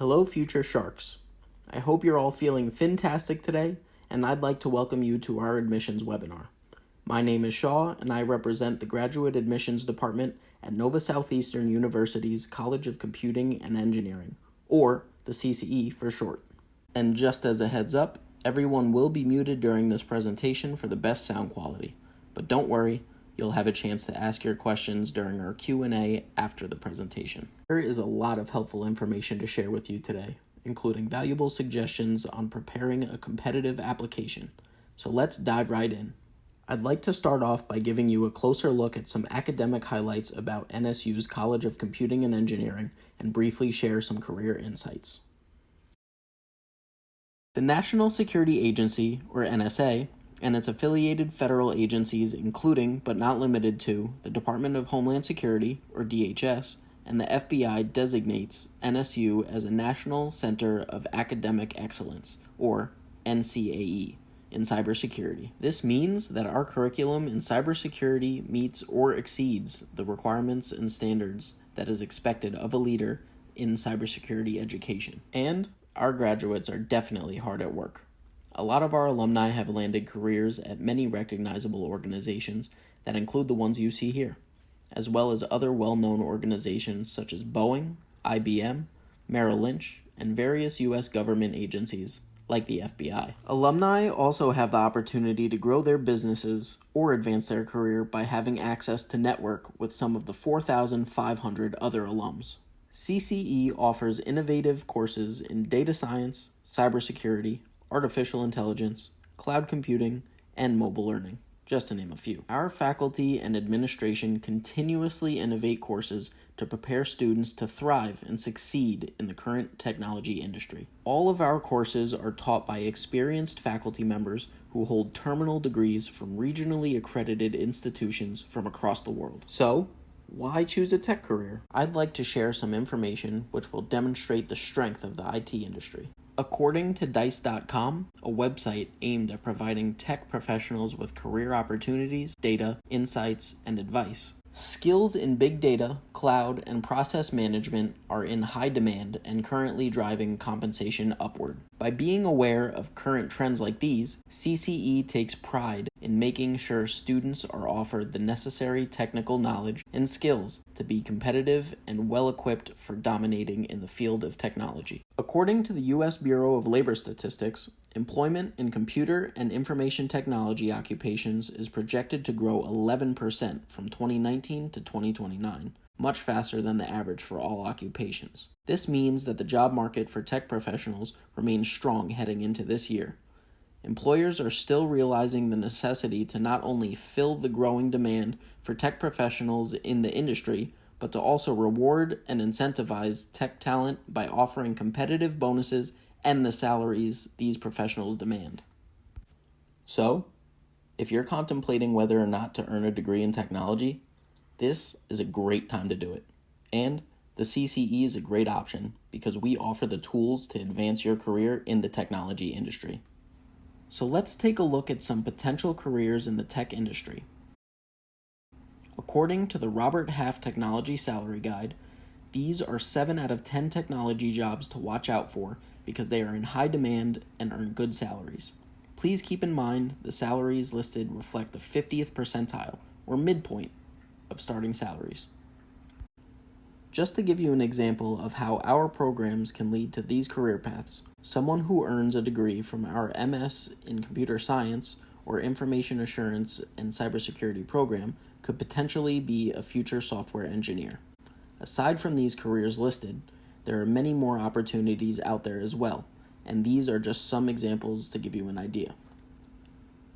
Hello, future sharks. I hope you're all feeling fantastic today, and I'd like to welcome you to our admissions webinar. My name is Shaw, and I represent the Graduate Admissions Department at Nova Southeastern University's College of Computing and Engineering, or the CCE for short. And just as a heads up, everyone will be muted during this presentation for the best sound quality. But don't worry, you'll have a chance to ask your questions during our Q&A after the presentation. There is a lot of helpful information to share with you today, including valuable suggestions on preparing a competitive application. So let's dive right in. I'd like to start off by giving you a closer look at some academic highlights about NSU's College of Computing and Engineering and briefly share some career insights. The National Security Agency, or NSA, and its affiliated federal agencies including, but not limited to, the Department of Homeland Security, or DHS, and the FBI designates NSU as a National Center of Academic Excellence, or NCAE, in cybersecurity. This means that our curriculum in cybersecurity meets or exceeds the requirements and standards that is expected of a leader in cybersecurity education. And our graduates are definitely hard at work. A lot of our alumni have landed careers at many recognizable organizations that include the ones you see here, as well as other well-known organizations such as Boeing, IBM, Merrill Lynch, and various U.S. government agencies like the FBI. Alumni also have the opportunity to grow their businesses or advance their career by having access to network with some of the 4,500 other alums. CCE offers innovative courses in data science, cybersecurity, artificial intelligence, cloud computing, and mobile learning, just to name a few. Our faculty and administration continuously innovate courses to prepare students to thrive and succeed in the current technology industry. All of our courses are taught by experienced faculty members who hold terminal degrees from regionally accredited institutions from across the world. So, why choose a tech career? I'd like to share some information which will demonstrate the strength of the IT industry. According to Dice.com, a website aimed at providing tech professionals with career opportunities, data, insights, and advice, skills in big data, cloud, and process management are in high demand and currently driving compensation upward. By being aware of current trends like these, CCE takes pride in making sure students are offered the necessary technical knowledge and skills to be competitive and well-equipped for dominating in the field of technology. According to the U.S. Bureau of Labor Statistics, employment in computer and information technology occupations is projected to grow 11% from 2019 to 2029, much faster than the average for all occupations. This means that the job market for tech professionals remains strong heading into this year. Employers are still realizing the necessity to not only fill the growing demand for tech professionals in the industry, but to also reward and incentivize tech talent by offering competitive bonuses and the salaries these professionals demand. So, if you're contemplating whether or not to earn a degree in technology, this is a great time to do it. And the CCE is a great option because we offer the tools to advance your career in the technology industry. So let's take a look at some potential careers in the tech industry. According to the Robert Half Technology Salary Guide, these are 7 out of 10 technology jobs to watch out for because they are in high demand and earn good salaries. Please keep in mind the salaries listed reflect the 50th percentile, or midpoint, of starting salaries. Just to give you an example of how our programs can lead to these career paths, someone who earns a degree from our MS in Computer Science or Information Assurance and Cybersecurity program could potentially be a future software engineer. Aside from these careers listed, there are many more opportunities out there as well, and these are just some examples to give you an idea.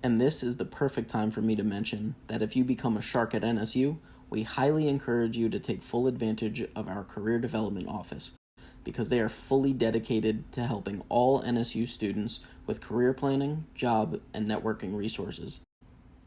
And this is the perfect time for me to mention that if you become a shark at NSU, we highly encourage you to take full advantage of our Career Development Office because they are fully dedicated to helping all NSU students with career planning, job, and networking resources,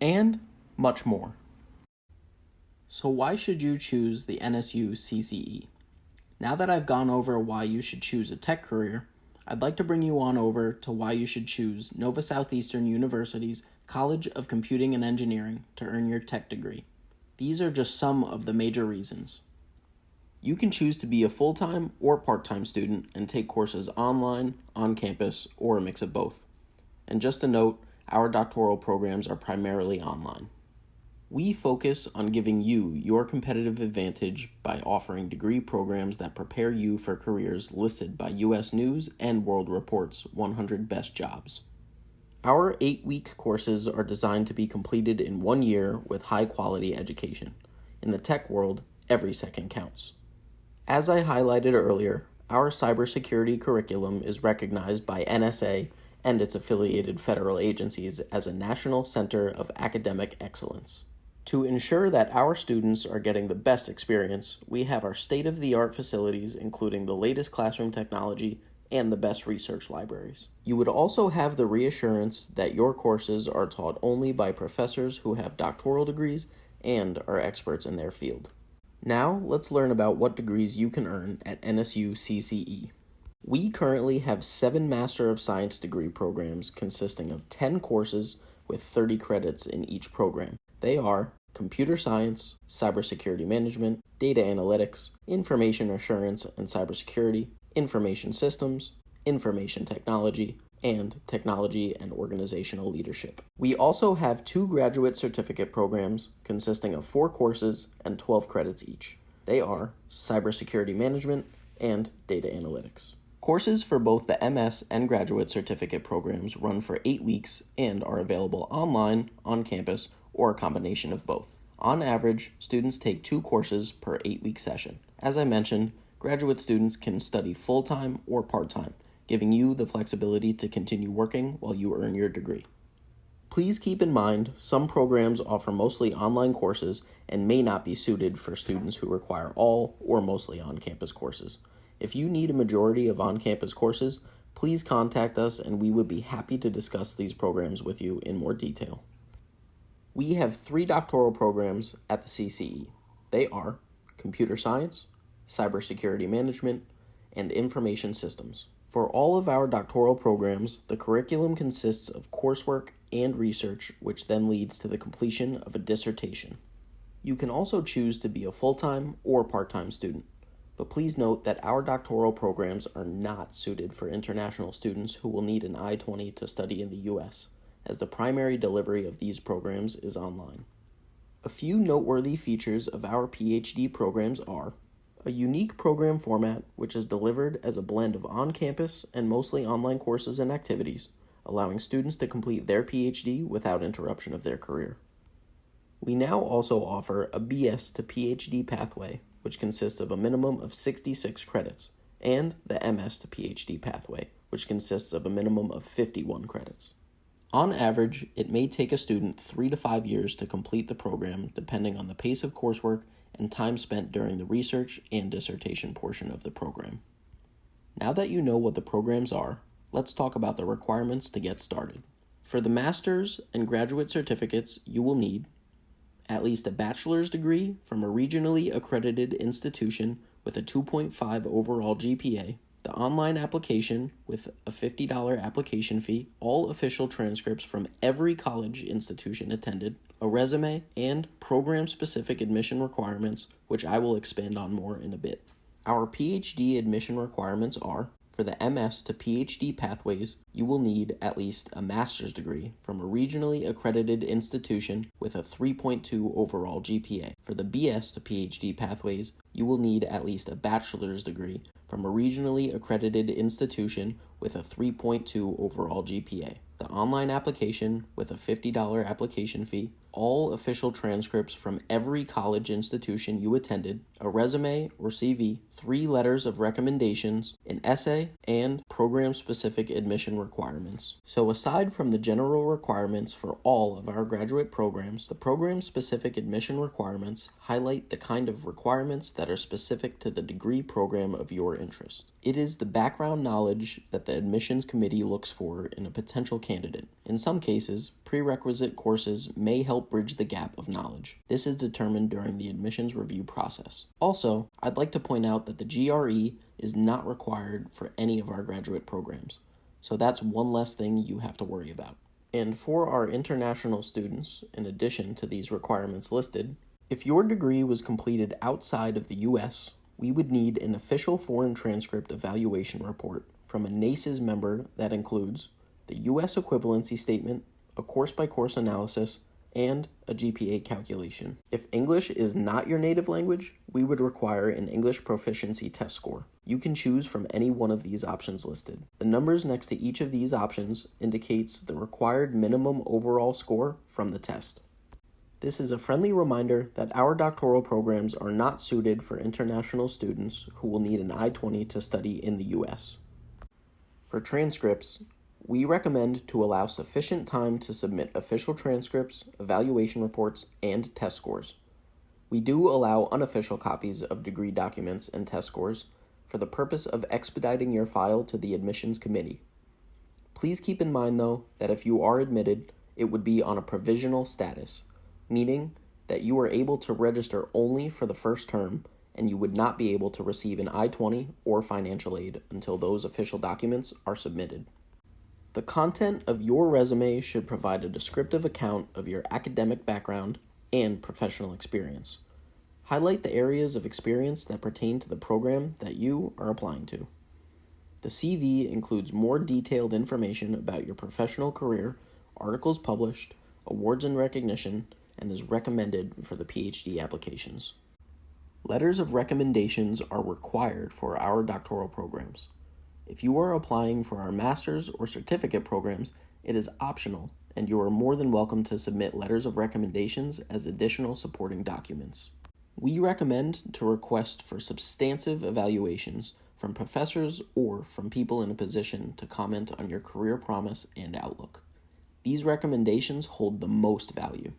and much more. So why should you choose the NSU CCE? Now that I've gone over why you should choose a tech career, I'd like to bring you on over to why you should choose Nova Southeastern University's College of Computing and Engineering to earn your tech degree. These are just some of the major reasons. You can choose to be a full-time or part-time student and take courses online, on campus, or a mix of both. And just a note, our doctoral programs are primarily online. We focus on giving you your competitive advantage by offering degree programs that prepare you for careers listed by U.S. News and World Report's 100 Best Jobs. Our 8-week courses are designed to be completed in 1 year with high-quality education. In the tech world, every second counts. As I highlighted earlier, our cybersecurity curriculum is recognized by NSA and its affiliated federal agencies as a National Center of Academic Excellence. To ensure that our students are getting the best experience, we have our state-of-the-art facilities, including the latest classroom technology and the best research libraries. You would also have the reassurance that your courses are taught only by professors who have doctoral degrees and are experts in their field. Now, let's learn about what degrees you can earn at NSU CCE. We currently have 7 Master of Science degree programs consisting of 10 courses with 30 credits in each program. They are Computer Science, Cybersecurity Management, Data Analytics, Information Assurance and Cybersecurity, Information Systems, Information Technology, and Technology and Organizational Leadership. We also have 2 graduate certificate programs consisting of 4 courses and 12 credits each. They are Cybersecurity Management and Data Analytics. Courses for both the MS and graduate certificate programs run for 8 weeks and are available online, on campus, or a combination of both. On average, students take 2 courses per 8-week session. As I mentioned, graduate students can study full-time or part-time, giving you the flexibility to continue working while you earn your degree. Please keep in mind, some programs offer mostly online courses and may not be suited for students who require all or mostly on-campus courses. If you need a majority of on-campus courses, please contact us and we would be happy to discuss these programs with you in more detail. We have 3 doctoral programs at the CCE. They are Computer Science, Cybersecurity Management, and Information Systems. For all of our doctoral programs, the curriculum consists of coursework and research, which then leads to the completion of a dissertation. You can also choose to be a full-time or part-time student, but please note that our doctoral programs are not suited for international students who will need an I-20 to study in the U.S., as the primary delivery of these programs is online. A few noteworthy features of our PhD programs are a unique program format which is delivered as a blend of on-campus and mostly online courses and activities, allowing students to complete their PhD without interruption of their career. We now also offer a BS to PhD pathway, which consists of a minimum of 66 credits, and the MS to PhD pathway, which consists of a minimum of 51 credits. On average, it may take a student 3 to 5 years to complete the program depending on the pace of coursework and time spent during the research and dissertation portion of the program. Now that you know what the programs are, let's talk about the requirements to get started. For the master's and graduate certificates, you will need at least a bachelor's degree from a regionally accredited institution with a 2.5 overall GPA, the online application with a $50 application fee, all official transcripts from every college institution attended, a resume, and program-specific admission requirements, which I will expand on more in a bit. Our PhD admission requirements are, for the MS to PhD pathways, you will need at least a master's degree from a regionally accredited institution with a 3.2 overall GPA. For the BS to PhD pathways, you will need at least a bachelor's degree from a regionally accredited institution with a 3.2 overall GPA. The online application with a $50 application fee, all official transcripts from every college institution you attended, a resume or CV, 3 letters of recommendations, an essay, and program-specific admission requirements. So aside from the general requirements for all of our graduate programs, the program-specific admission requirements highlight the kind of requirements that are specific to the degree program of your interest. It is the background knowledge that the admissions committee looks for in a potential candidate. In some cases, prerequisite courses may help bridge the gap of knowledge. This is determined during the admissions review process. Also, I'd like to point out that the GRE is not required for any of our graduate programs, so that's one less thing you have to worry about. And for our international students, in addition to these requirements listed, if your degree was completed outside of the U.S., we would need an official foreign transcript evaluation report from a NACES member that includes the U.S. equivalency statement, a course-by-course analysis, and a GPA calculation. If English is not your native language, we would require an English proficiency test score. You can choose from any one of these options listed. The numbers next to each of these options indicates the required minimum overall score from the test. This is a friendly reminder that our doctoral programs are not suited for international students who will need an I-20 to study in the U.S. For transcripts, we recommend to allow sufficient time to submit official transcripts, evaluation reports, and test scores. We do allow unofficial copies of degree documents and test scores for the purpose of expediting your file to the admissions committee. Please keep in mind, though, that if you are admitted, it would be on a provisional status, meaning that you are able to register only for the first term and you would not be able to receive an I-20 or financial aid until those official documents are submitted. The content of your resume should provide a descriptive account of your academic background and professional experience. Highlight the areas of experience that pertain to the program that you are applying to. The CV includes more detailed information about your professional career, articles published, awards and recognition, and is recommended for the PhD applications. Letters of recommendations are required for our doctoral programs. If you are applying for our master's or certificate programs, it is optional, and you are more than welcome to submit letters of recommendations as additional supporting documents. We recommend to request for substantive evaluations from professors or from people in a position to comment on your career promise and outlook. These recommendations hold the most value.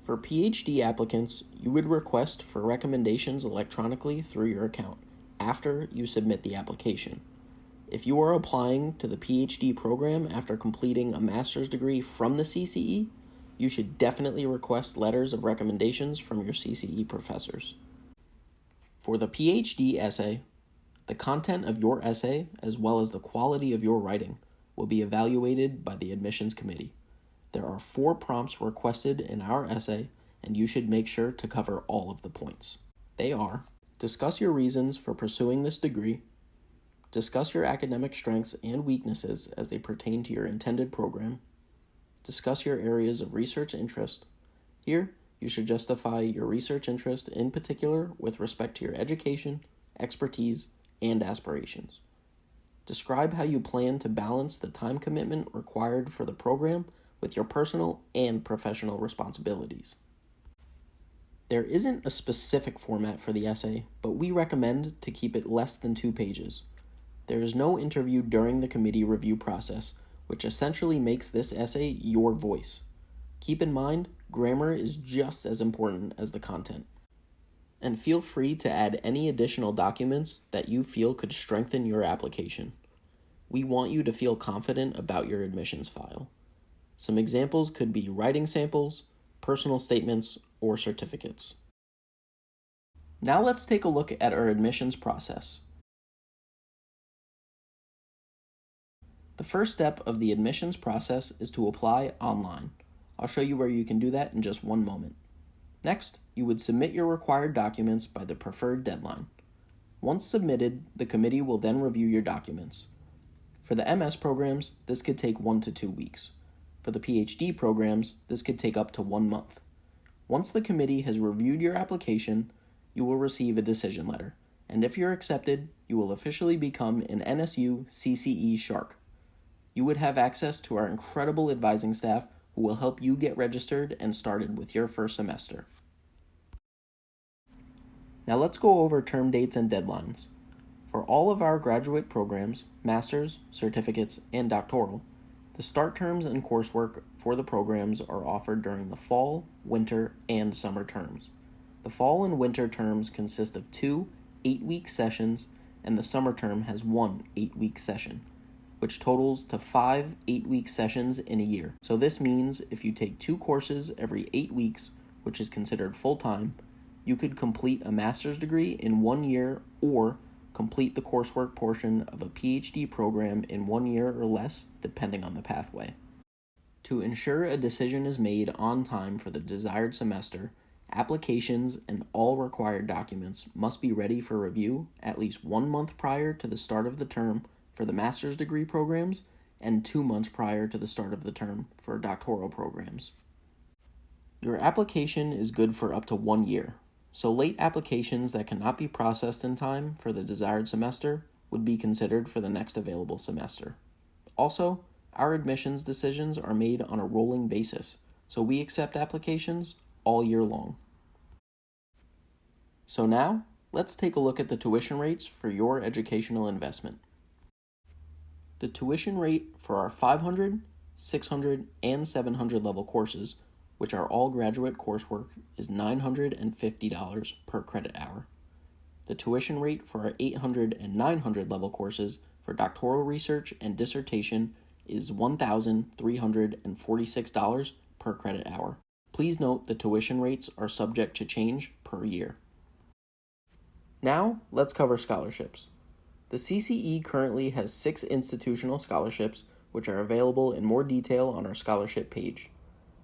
For PhD applicants, you would request for recommendations electronically through your account after you submit the application. If you are applying to the PhD program after completing a master's degree from the CCE, you should definitely request letters of recommendations from your CCE professors. For the PhD essay, the content of your essay as well as the quality of your writing will be evaluated by the admissions committee. There are 4 prompts requested in our essay, and you should make sure to cover all of the points. They are: discuss your reasons for pursuing this degree, discuss your academic strengths and weaknesses as they pertain to your intended program, discuss your areas of research interest. Here, you should justify your research interest in particular with respect to your education, expertise, and aspirations. Describe how you plan to balance the time commitment required for the program with your personal and professional responsibilities. There isn't a specific format for the essay, but we recommend to keep it less than 2 pages. There is no interview during the committee review process, which essentially makes this essay your voice. Keep in mind, grammar is just as important as the content. And feel free to add any additional documents that you feel could strengthen your application. We want you to feel confident about your admissions file. Some examples could be writing samples, personal statements, or certificates. Now let's take a look at our admissions process. The first step of the admissions process is to apply online. I'll show you where you can do that in just one moment. Next, you would submit your required documents by the preferred deadline. Once submitted, the committee will then review your documents. For the MS programs, this could take 1 to 2 weeks. For the PhD programs, this could take up to 1 month. Once the committee has reviewed your application, you will receive a decision letter, and if you're accepted, you will officially become an NSU CCE Shark. You would have access to our incredible advising staff who will help you get registered and started with your first semester. Now let's go over term dates and deadlines. For all of our graduate programs, master's, certificates, and doctoral, the start terms and coursework for the programs are offered during the fall, winter, and summer terms. The fall and winter terms consist of 2 8-week sessions, and the summer term has 1 8-week session, which totals to 5 8-week sessions in a year. So this means if you take 2 courses every 8 weeks, which is considered full-time, you could complete a master's degree in 1 year or complete the coursework portion of a PhD program in 1 year or less, depending on the pathway. To ensure a decision is made on time for the desired semester, applications and all required documents must be ready for review at least 1 month prior to the start of the term for the master's degree programs and 2 months prior to the start of the term for doctoral programs. Your application is good for up to 1 year, so late applications that cannot be processed in time for the desired semester would be considered for the next available semester. Also, our admissions decisions are made on a rolling basis, so we accept applications all year long. So now, let's take a look at the tuition rates for your educational investment. The tuition rate for our 500, 600, and 700 level courses, which are all graduate coursework, is $950 per credit hour. The tuition rate for our 800 and 900 level courses for doctoral research and dissertation is $1,346 per credit hour. Please note the tuition rates are subject to change per year. Now, let's cover scholarships. The CCE currently has 6 institutional scholarships, which are available in more detail on our scholarship page.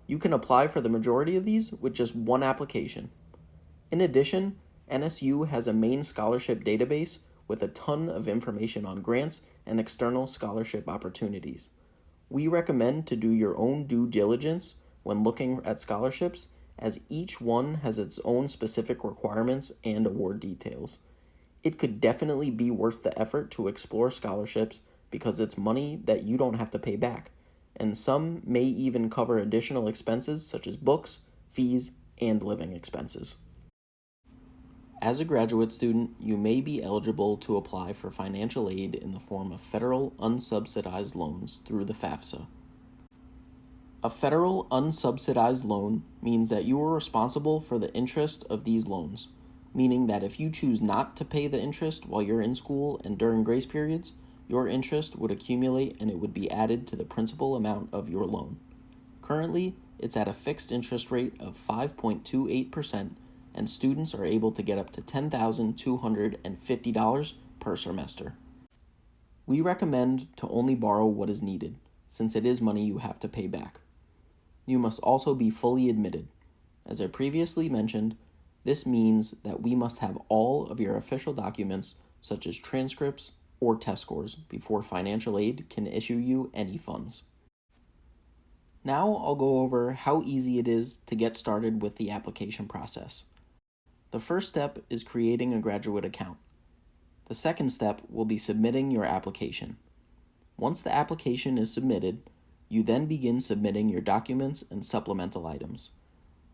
You can apply for the majority of these with just one application. In addition, NSU has a main scholarship database with a ton of information on grants and external scholarship opportunities. We recommend to do your own due diligence when looking at scholarships, as each one has its own specific requirements and award details. It could definitely be worth the effort to explore scholarships because it's money that you don't have to pay back, and some may even cover additional expenses such as books, fees, and living expenses. As a graduate student, you may be eligible to apply for financial aid in the form of federal unsubsidized loans through the FAFSA. A federal unsubsidized loan means that you are responsible for the interest of these loans, meaning that if you choose not to pay the interest while you're in school and during grace periods, your interest would accumulate and it would be added to the principal amount of your loan. Currently, it's at a fixed interest rate of 5.28%, and students are able to get up to $10,250 per semester. We recommend to only borrow what is needed, since it is money you have to pay back. You must also be fully admitted. As I previously mentioned, this means that we must have all of your official documents, such as transcripts or test scores, before financial aid can issue you any funds. Now I'll go over how easy it is to get started with the application process. The first step is creating a graduate account. The second step will be submitting your application. Once the application is submitted, you then begin submitting your documents and supplemental items.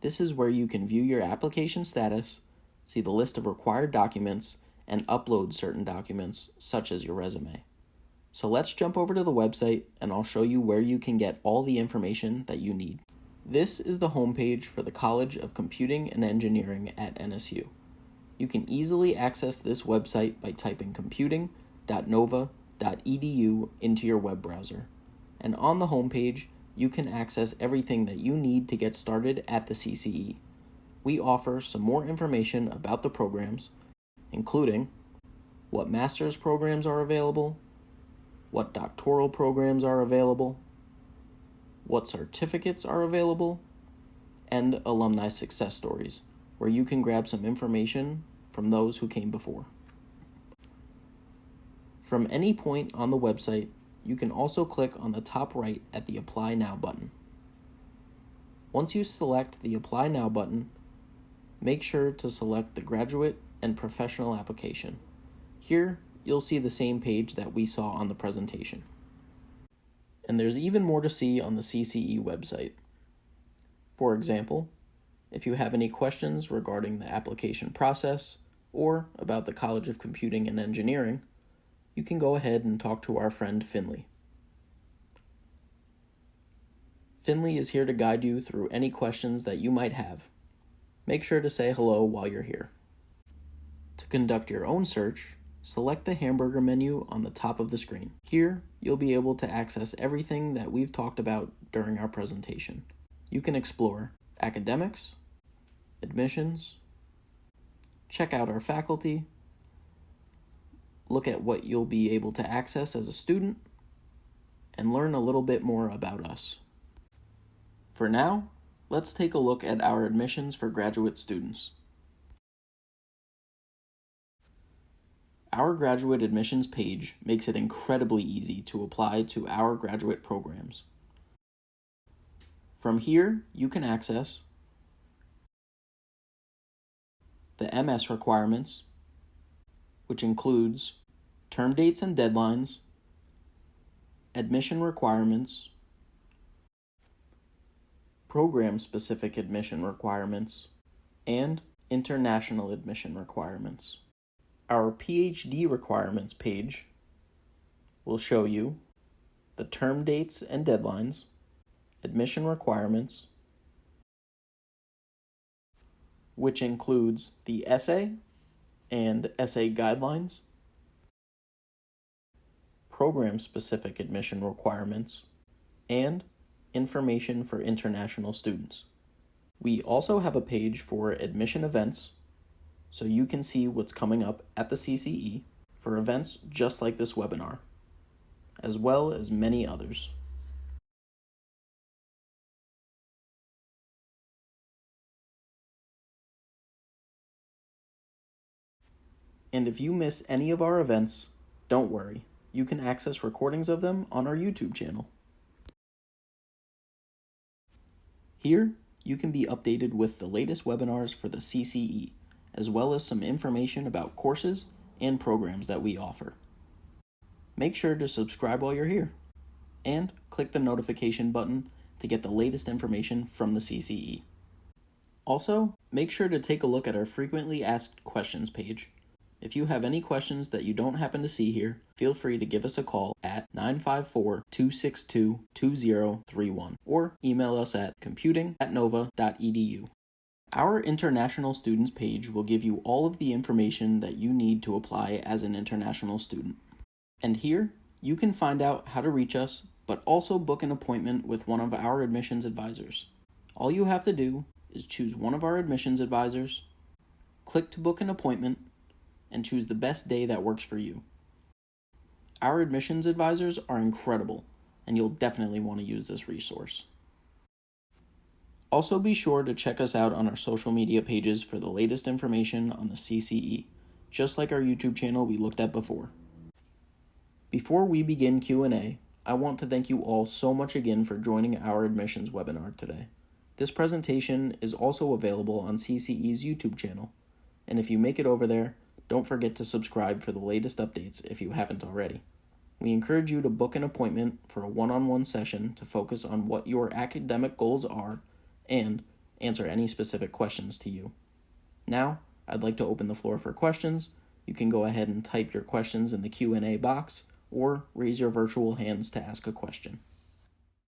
This is where you can view your application status, see the list of required documents, and upload certain documents, such as your resume. So let's jump over to the website and I'll show you where you can get all the information that you need. This is the homepage for the College of Computing and Engineering at NSU. You can easily access this website by typing computing.nova.edu into your web browser. And on the homepage, you can access everything that you need to get started at the CCE. We offer some more information about the programs, including what master's programs are available, what doctoral programs are available, what certificates are available, and alumni success stories, where you can grab some information from those who came before. From any point on the website, you can also click on the top right at the Apply Now button. Once you select the Apply Now button, make sure to select the graduate and professional application. Here, you'll see the same page that we saw on the presentation. And there's even more to see on the CCE website. For example, if you have any questions regarding the application process or about the College of Computing and Engineering, you can go ahead and talk to our friend Finley. Finley is here to guide you through any questions that you might have. Make sure to say hello while you're here. To conduct your own search, select the hamburger menu on the top of the screen. Here, you'll be able to access everything that we've talked about during our presentation. You can explore academics, admissions, check out our faculty, look at what you'll be able to access as a student, and learn a little bit more about us. For now, let's take a look at our admissions for graduate students. Our graduate admissions page makes it incredibly easy to apply to our graduate programs. From here, you can access the MS requirements, which includes term dates and deadlines, admission requirements, program-specific admission requirements, and international admission requirements. Our PhD requirements page will show you the term dates and deadlines, admission requirements, which includes the essay and essay guidelines, program-specific admission requirements, and information for international students. We also have a page for admission events, so you can see what's coming up at the CCE for events just like this webinar, as well as many others. And if you miss any of our events, don't worry, you can access recordings of them on our YouTube channel. Here, you can be updated with the latest webinars for the CCE, as well as some information about courses and programs that we offer. Make sure to subscribe while you're here, and click the notification button to get the latest information from the CCE. Also, make sure to take a look at our frequently asked questions page. If you have any questions that you don't happen to see here, feel free to give us a call at 954-262-2031 or email us at computing@nova.edu. Our international students page will give you all of the information that you need to apply as an international student. And here, you can find out how to reach us, but also book an appointment with one of our admissions advisors. All you have to do is choose one of our admissions advisors, click to book an appointment, and choose the best day that works for you. Our admissions advisors are incredible, and you'll definitely want to use this resource. Also be sure to check us out on our social media pages for the latest information on the CCE, just like our YouTube channel we looked at before. Before we begin Q&A, I want to thank you all so much again for joining our admissions webinar today. This presentation is also available on CCE's YouTube channel, and if you make it over there, don't forget to subscribe for the latest updates if you haven't already. We encourage you to book an appointment for a one-on-one session to focus on what your academic goals are and answer any specific questions to you. Now, I'd like to open the floor for questions. You can go ahead and type your questions in the Q&A box or raise your virtual hands to ask a question.